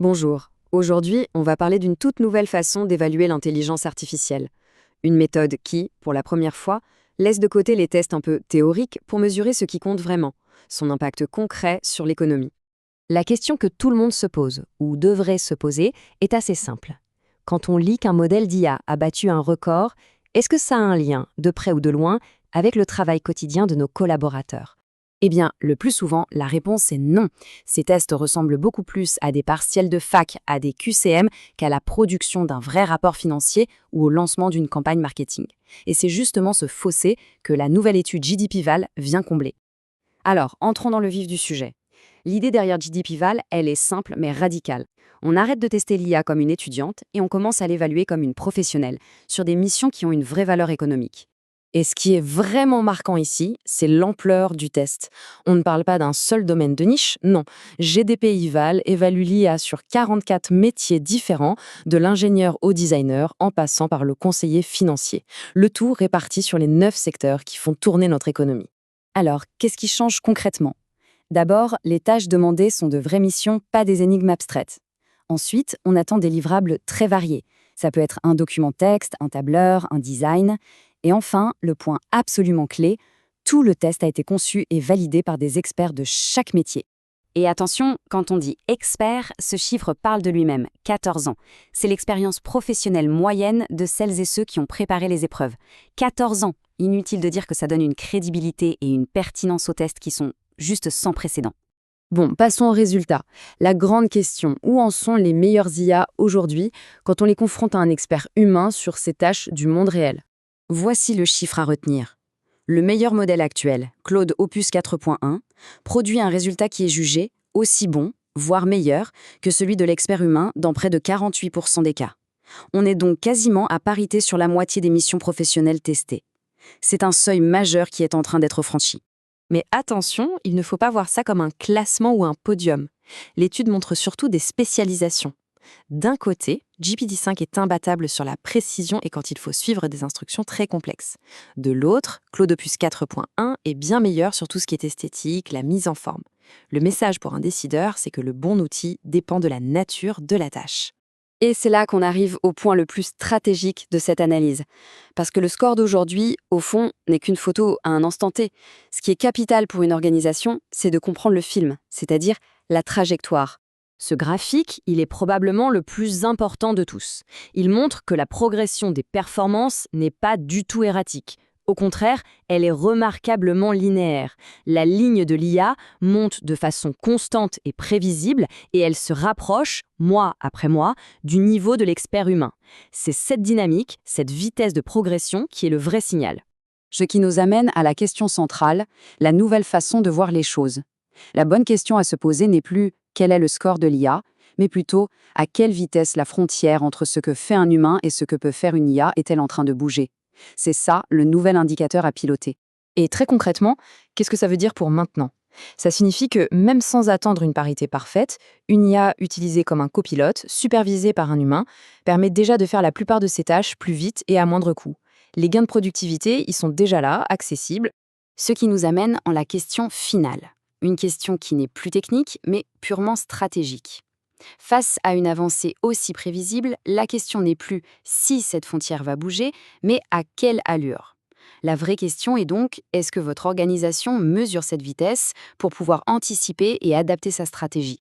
Bonjour. Aujourd'hui, on va parler d'une toute nouvelle façon d'évaluer l'intelligence artificielle. Une méthode qui, pour la première fois, laisse de côté les tests un peu théoriques pour mesurer ce qui compte vraiment, son impact concret sur l'économie. La question que tout le monde se pose, ou devrait se poser, est assez simple. Quand on lit qu'un modèle d'IA a battu un record, est-ce que ça a un lien, de près ou de loin, avec le travail quotidien de nos collaborateurs? Eh bien, le plus souvent, la réponse est non. Ces tests ressemblent beaucoup plus à des partiels de fac, à des QCM, qu'à la production d'un vrai rapport financier ou au lancement d'une campagne marketing. Et c'est justement ce fossé que la nouvelle étude GDPVAL vient combler. Alors, entrons dans le vif du sujet. L'idée derrière GDPVAL, elle est simple mais radicale. On arrête de tester l'IA comme une étudiante et on commence à l'évaluer comme une professionnelle, sur des missions qui ont une vraie valeur économique. Et ce qui est vraiment marquant ici, c'est l'ampleur du test. On ne parle pas d'un seul domaine de niche, non. GDPIVAL évalue l'IA sur 44 métiers différents, de l'ingénieur au designer, en passant par le conseiller financier. Le tout réparti sur les 9 secteurs qui font tourner notre économie. Alors, qu'est-ce qui change concrètement? D'abord, les tâches demandées sont de vraies missions, pas des énigmes abstraites. Ensuite, on attend des livrables très variés. Ça peut être un document texte, un tableur, un design. Et enfin, le point absolument clé, tout le test a été conçu et validé par des experts de chaque métier. Et attention, quand on dit expert, ce chiffre parle de lui-même, 14 ans. C'est l'expérience professionnelle moyenne de celles et ceux qui ont préparé les épreuves. 14 ans, inutile de dire que ça donne une crédibilité et une pertinence aux tests qui sont juste sans précédent. Bon, passons aux résultats. La grande question, où en sont les meilleurs IA aujourd'hui quand on les confronte à un expert humain sur ces tâches du monde réel? Voici le chiffre à retenir. Le meilleur modèle actuel, Claude Opus 4.1, produit un résultat qui est jugé aussi bon, voire meilleur, que celui de l'expert humain dans près de 48% des cas. On est donc quasiment à parité sur la moitié des missions professionnelles testées. C'est un seuil majeur qui est en train d'être franchi. Mais attention, il ne faut pas voir ça comme un classement ou un podium. L'étude montre surtout des spécialisations. D'un côté, GPT-5 est imbattable sur la précision et quand il faut suivre des instructions très complexes. De l'autre, Claude Opus 4.1 est bien meilleur sur tout ce qui est esthétique, la mise en forme. Le message pour un décideur, c'est que le bon outil dépend de la nature de la tâche. Et c'est là qu'on arrive au point le plus stratégique de cette analyse. Parce que le score d'aujourd'hui, au fond, n'est qu'une photo à un instant T. Ce qui est capital pour une organisation, c'est de comprendre le film, c'est-à-dire la trajectoire. Ce graphique, il est probablement le plus important de tous. Il montre que la progression des performances n'est pas du tout erratique. Au contraire, elle est remarquablement linéaire. La ligne de l'IA monte de façon constante et prévisible et elle se rapproche, mois après mois, du niveau de l'expert humain. C'est cette dynamique, cette vitesse de progression qui est le vrai signal. Ce qui nous amène à la question centrale, la nouvelle façon de voir les choses. La bonne question à se poser n'est plus quel est le score de l'IA, mais plutôt à quelle vitesse la frontière entre ce que fait un humain et ce que peut faire une IA est-elle en train de bouger. C'est ça le nouvel indicateur à piloter. Et très concrètement, qu'est-ce que ça veut dire pour maintenant? Ça signifie que même sans attendre une parité parfaite, une IA utilisée comme un copilote, supervisée par un humain, permet déjà de faire la plupart de ses tâches plus vite et à moindre coût. Les gains de productivité, ils sont déjà là, accessibles. Ce qui nous amène en la question finale. Une question qui n'est plus technique, mais purement stratégique. Face à une avancée aussi prévisible, la question n'est plus si cette frontière va bouger, mais à quelle allure. La vraie question est donc, est-ce que votre organisation mesure cette vitesse pour pouvoir anticiper et adapter sa stratégie?